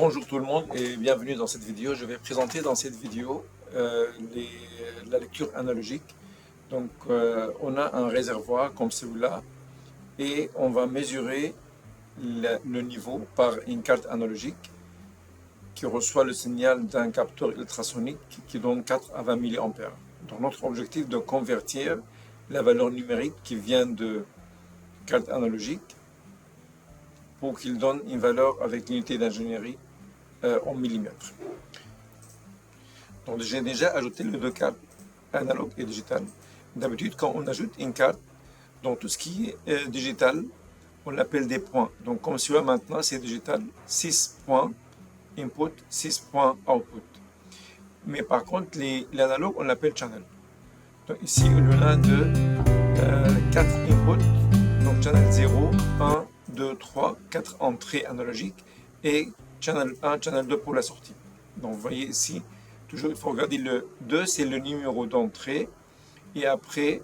Bonjour tout le monde et bienvenue dans cette vidéo. Je vais présenter dans cette vidéo la lecture analogique. Donc on a un réservoir comme celui-là et on va mesurer le niveau par une carte analogique qui reçoit le signal d'un capteur ultrasonique qui donne 4 à 20 mA. Donc notre objectif est de convertir la valeur numérique qui vient de carte analogique pour qu'il donne une valeur avec l'unité d'ingénierie en millimètres. Donc j'ai déjà ajouté les deux cartes, analogue et digital. D'habitude, quand on ajoute une carte, dans tout ce qui est digital, on l'appelle des points. Donc comme celui-là maintenant, c'est digital, 6 points input, 6 points output. Mais par contre, l'analogue, on l'appelle channel. Donc ici, on a de 4 inputs, donc channel 0, 1, 2, 3, 4 entrées analogiques et channel 1, channel 2 pour la sortie. Donc vous voyez ici, toujours il faut regarder le 2, c'est le numéro d'entrée et après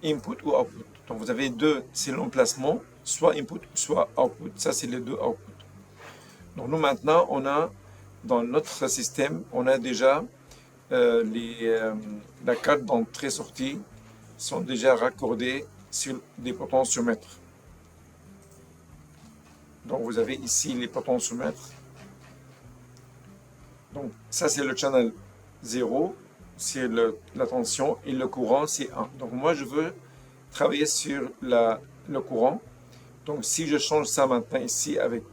input ou output. Donc vous avez 2, c'est l'emplacement, soit input soit output. Ça c'est les deux outputs. Donc nous maintenant, on a dans notre système, on a déjà la carte d'entrée-sortie sont déjà raccordées sur des potentiomètres. Donc vous avez ici les potentiomètres. Donc ça c'est le channel 0, c'est la tension et le courant c'est 1. Donc moi je veux travailler sur le courant. Donc si je change ça maintenant ici avec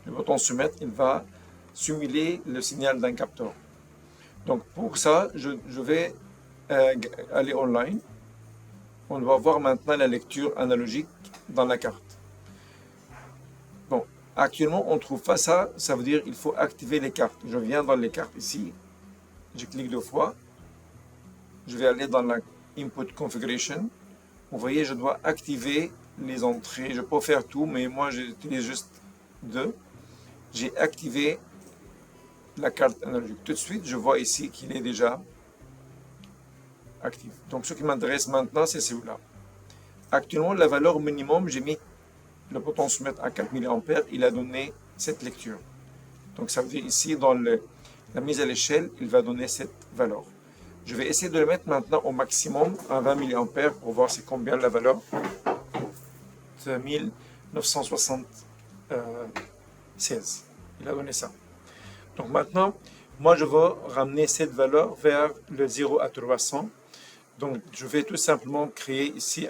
le potentiomètre, il va simuler le signal d'un capteur. Donc pour ça, je vais aller online. On va voir maintenant la lecture analogique dans la carte. Bon, actuellement on ne trouve pas ça, ça veut dire qu'il faut activer les cartes. Je viens dans les cartes ici, je clique deux fois, je vais aller dans la Input Configuration. Vous voyez, je dois activer les entrées. Je peux faire tout, mais moi j'utilise juste deux. J'ai activé la carte analogique. Tout de suite, je vois ici qu'il est déjà actif. Donc ce qui m'intéresse maintenant, c'est celui-là. Actuellement, la valeur minimum, j'ai mis le potentiomètre à 4 mA, il a donné cette lecture. Donc ça veut dire ici, dans la mise à l'échelle, il va donner cette valeur. Je vais essayer de le mettre maintenant au maximum à 20 mA pour voir c'est combien la valeur. 1976. Il a donné ça. Donc maintenant, moi je veux ramener cette valeur vers le 0 à 300. Donc je vais tout simplement créer ici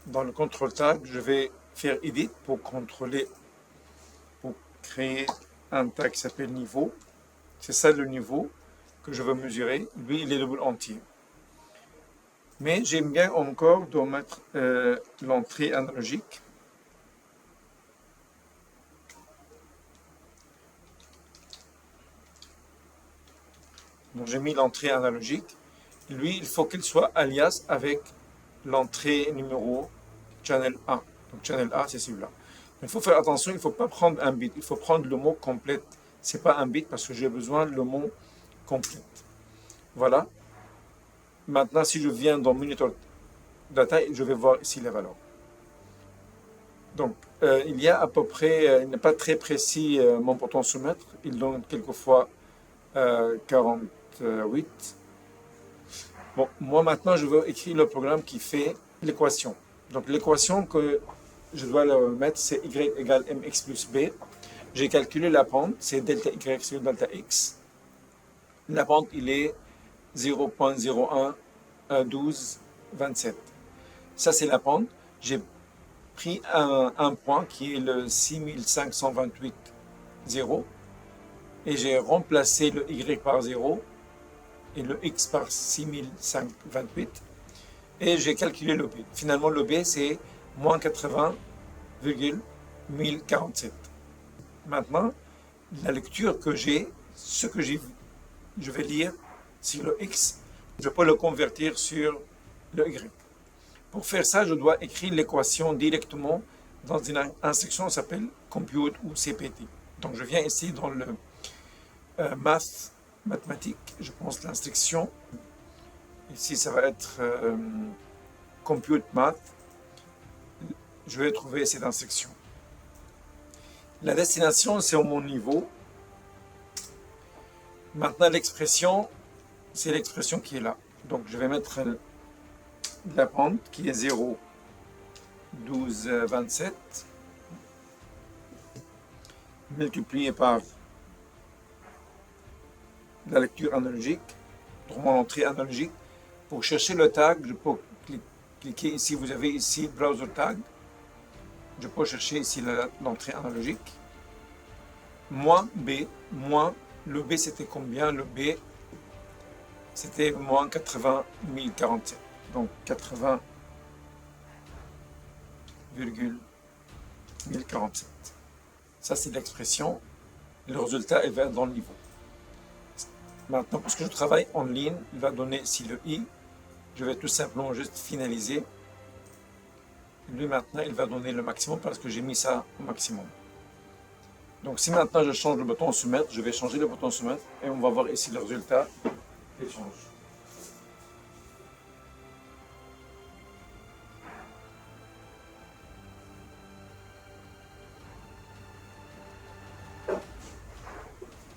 dans le contrôle tag, je vais faire edit pour créer un tag qui s'appelle niveau. C'est ça le niveau que je veux mesurer. Lui, il est double entier. Mais j'aime bien encore de mettre l'entrée analogique. Donc j'ai mis l'entrée analogique. Lui, il faut qu'il soit alias avec l'entrée numéro channel A. Donc channel A, c'est celui-là. Il faut faire attention, il ne faut pas prendre un bit, il faut prendre le mot complète. Ce n'est pas un bit parce que j'ai besoin le mot complète. Voilà. Maintenant, si je viens dans Monitor Data, je vais voir ici les valeurs. Donc, il y a à peu près, il n'est pas très précis mon potentiomètre. Il donne quelquefois 48. Bon, moi maintenant, je veux écrire le programme qui fait l'équation. Donc, l'équation que je dois le mettre, c'est y égale mx plus b. J'ai calculé la pente, c'est delta y sur delta x. La pente, il est 0.011227. Ça, c'est la pente. J'ai pris un point qui est le 6528,0 et j'ai remplacé le y par 0 et le x par 6528 et j'ai calculé le b. Finalement, le b, c'est moins 80,1047. Maintenant, la lecture que j'ai, ce que je vais lire sur le x, je peux le convertir sur le y. Pour faire ça, je dois écrire l'équation directement dans une instruction qui s'appelle compute ou cpt. Donc je viens ici dans le mathématique, je pense l'instruction. Ici, ça va être compute math. Je vais trouver cette instruction. La destination, c'est mon niveau. Maintenant, l'expression, c'est l'expression qui est là. Donc, je vais mettre la pente qui est 0, 12, 27, multiplié par la lecture analogique, pour mon entrée analogique. Pour chercher le tag, je peux cliquer ici. Vous avez ici Browser Tag. Je peux chercher ici l'entrée analogique. Moins B, moins, le B c'était combien? Le B c'était moins 80 047. Donc 80,1047. Ça c'est l'expression. Le résultat il va être dans le niveau. Maintenant, parce que je travaille en ligne, il va donner ici le I. Je vais tout simplement juste finaliser. Lui maintenant il va donner le maximum parce que j'ai mis ça au maximum. Donc si maintenant je change le bouton soumettre, je vais changer le bouton soumettre et on va voir ici le résultat qui change.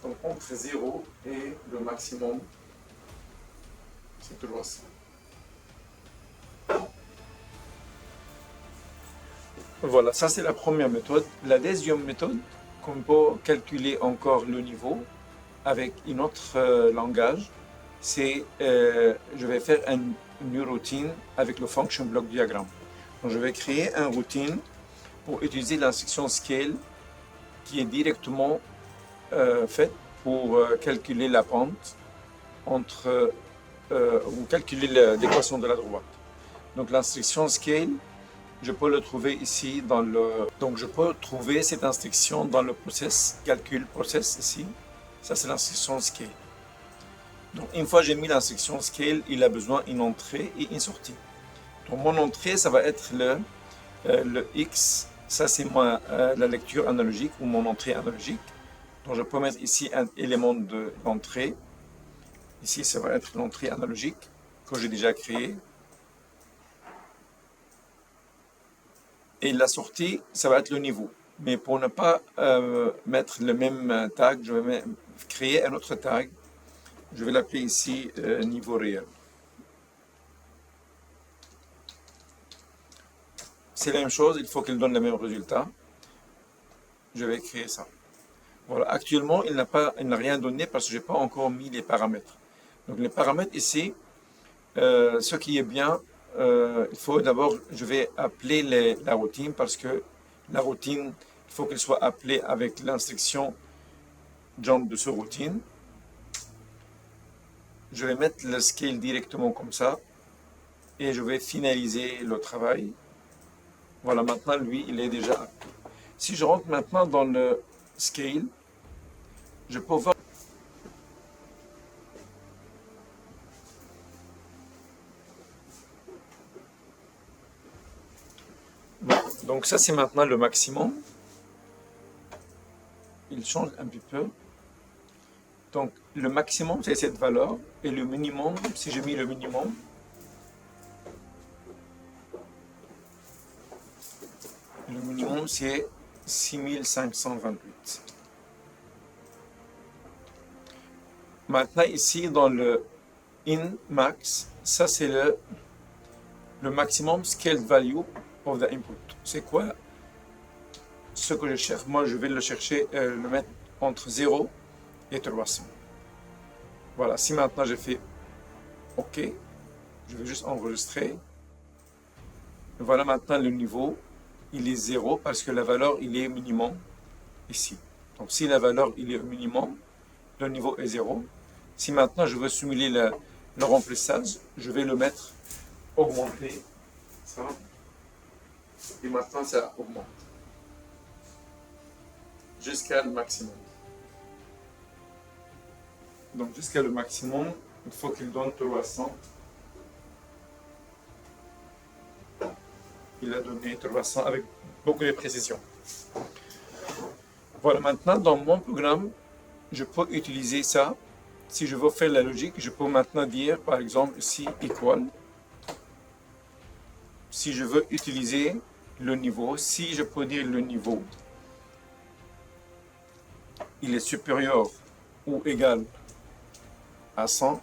Donc entre 0 et le maximum, c'est toujours ça. Voilà, ça c'est la première méthode. La deuxième méthode, qu'on peut calculer encore le niveau avec un autre langage, c'est je vais faire une routine avec le function block diagram. Donc je vais créer une routine pour utiliser l'instruction scale qui est directement faite pour calculer la pente entre ou calculer l'équation de la droite. Donc l'instruction scale, je peux le trouver ici dans le... Donc je peux trouver cette instruction dans le process, calcul process ici. Ça c'est l'instruction scale. Donc une fois j'ai mis l'instruction scale, il a besoin d'une entrée et une sortie. Donc mon entrée, ça va être le X. Ça c'est la lecture analogique ou mon entrée analogique. Donc je peux mettre ici un élément d'entrée. Ici ça va être l'entrée analogique que j'ai déjà créée. Et la sortie, ça va être le niveau. Mais pour ne pas mettre le même tag, je vais créer un autre tag. Je vais l'appeler ici niveau réel. C'est la même chose, il faut qu'il donne le même résultat. Je vais créer ça. Voilà, actuellement, il n'a rien donné parce que je n'ai pas encore mis les paramètres. Donc les paramètres ici, ce qui est bien, il faut d'abord, je vais appeler la routine parce que la routine, il faut qu'elle soit appelée avec l'instruction jump de ce routine. Je vais mettre le scale directement comme ça et je vais finaliser le travail. Voilà, maintenant lui, il est déjà appelé. Si je rentre maintenant dans le scale, je peux voir. Donc ça c'est maintenant le maximum. Il change un petit peu. Donc le maximum c'est cette valeur et le minimum, si j'ai mis le minimum, c'est 6528. Maintenant ici dans le in max, ça c'est le maximum scale value of the input. C'est quoi ce que je cherche? Moi je vais le chercher, le mettre entre 0 et 300. Voilà, si maintenant j'ai fait OK, je vais juste enregistrer. Voilà maintenant le niveau, il est 0 parce que la valeur il est minimum ici. Donc si la valeur il est au minimum, le niveau est 0. Si maintenant je veux simuler le remplissage, je vais le mettre augmenter ça. Et maintenant ça augmente jusqu'à le maximum. Donc jusqu'à le maximum, il faut qu'il donne 300. Il a donné 300 avec beaucoup de précision. Voilà, maintenant dans mon programme, je peux utiliser ça. Si je veux faire la logique, je peux maintenant dire par exemple ici equal. Si je veux utiliser le niveau, si je peux dire le niveau il est supérieur ou égal à 100,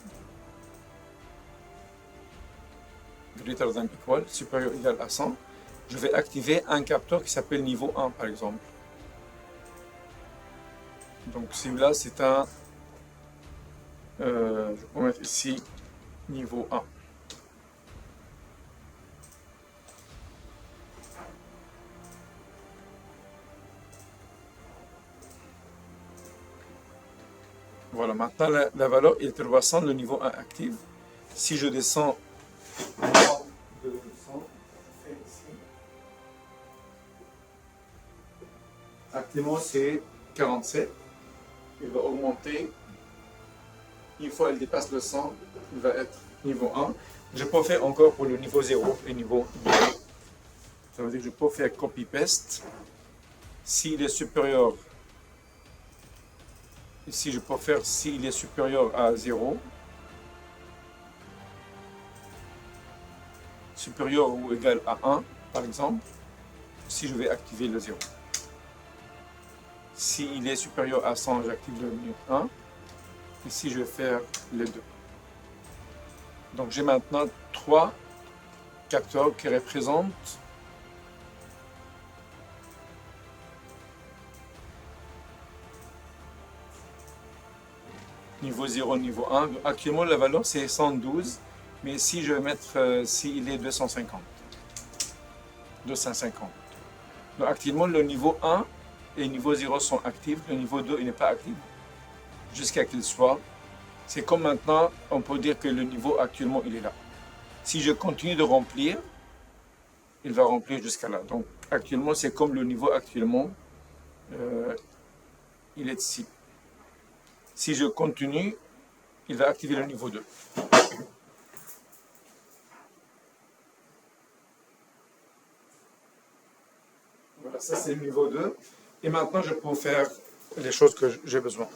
greater than equal, supérieur ou égal à 100, je vais activer un capteur qui s'appelle niveau 1 par exemple. Donc celui-là c'est un, je peux mettre ici niveau 1. Voilà, maintenant la valeur est croissante, le niveau 1 actif. Si je descends de 100, je fais ici. Actuellement c'est 47. Il va augmenter. Une fois qu'il dépasse le 100, il va être niveau 1. Je peux faire encore pour le niveau 0 et niveau 2. Ça veut dire que je peux faire copy-paste. S'il est supérieur, ici je peux faire s'il est supérieur à 0, supérieur ou égal à 1, par exemple, si je vais activer le 0. S'il est supérieur à 100, j'active le 1. Ici, je vais faire les deux. Donc, j'ai maintenant 3 capteurs qui représentent niveau 0, niveau 1. Actuellement, la valeur, c'est 112. Mais ici, je vais mettre s'il est 250. 250. Donc, actuellement, le niveau 1 et le niveau 0 sont actifs. Le niveau 2, il n'est pas actif. Jusqu'à qu'il soit. C'est comme maintenant, on peut dire que le niveau actuellement, il est là. Si je continue de remplir, il va remplir jusqu'à là. Donc, actuellement, c'est comme le niveau actuellement, il est ici. Si je continue, il va activer le niveau 2. Voilà, ça c'est le niveau 2. Et maintenant, je peux faire les choses que j'ai besoin.